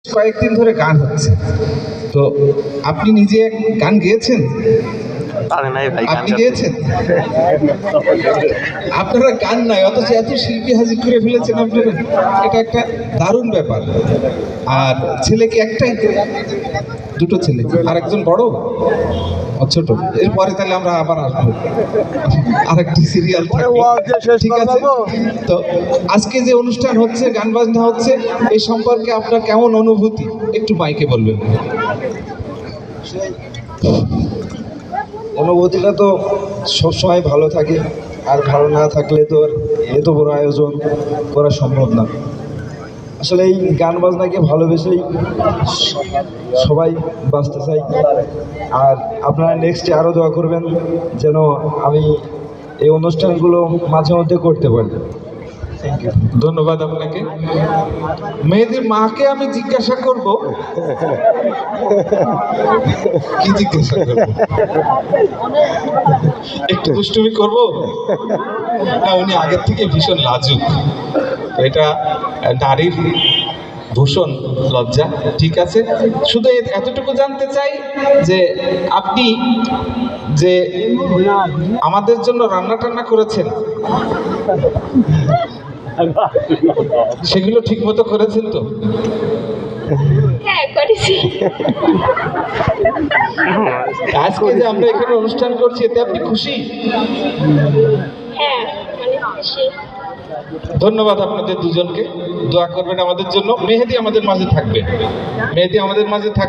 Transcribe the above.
কয়েকদিন ধরে গান হচ্ছে, তো আপনি নিজে গান গেয়েছেন? আপনি গেয়েছেন? আপনারা গান নাই, অথচ এত শিল্পী হাজির করে ফেলেছেন আপনারা। এটা একটা দারুণ ব্যাপার। আর ছেলে কি একটাই? দুটো ছেলে, আর একজন বড়, ছোট। এরপরে তাহলে আমরা আবার আসবো, আরেকটি সিরিয়াল থাকবে, ঠিক আছে? তো আজকে যে অনুষ্ঠান হচ্ছে, গান বাজনা হচ্ছে, এই সম্পর্কে আপনার কেমন অনুভূতি একটু মাইকে বলবেন। অনুভূতিটা তো সবসময় ভালো থাকে, আর ভালো না থাকলে তো আর এত বড় আয়োজন করা সম্ভব না। আসলে এই গান বাজনাকে ভালোবেসেই সবাই বাঁচতে চাই। আর আপনারা নেক্সটে আরও দোয়া করবেন যেন আমি এই অনুষ্ঠানগুলো মাঝে মধ্যে করতে পারি। Thank you. ধন্যবাদ আপনাকে। মেয়েদের মাকে আমি জিজ্ঞাসা করব, কি জিজ্ঞাসা করব? একটু দুষ্টুমি করব? না, উনি আগের থেকে ভীষণ লাজুক, তো এটা নারীর ভূষণ, লজ্জা, ঠিক আছে। শুধু এতটুকু জানতে চাই যে আপনি যে আমাদের জন্য রান্না টান্না করেছেন, সেগুলো ঠিক মতো করেছেন তো? হ্যাঁ, করেছি। আজকে যে আমরা এখানে অনুষ্ঠান করছি, এতে আপনি খুশি? হ্যাঁ, মানে খুশি। ধন্যবাদ আপনাদের দুজনকে। দোয়া করবেন আমাদের জন্য। মেহেদি আমাদের মাঝে থাকবে, মেহেদি আমাদের মাঝে থাকবে।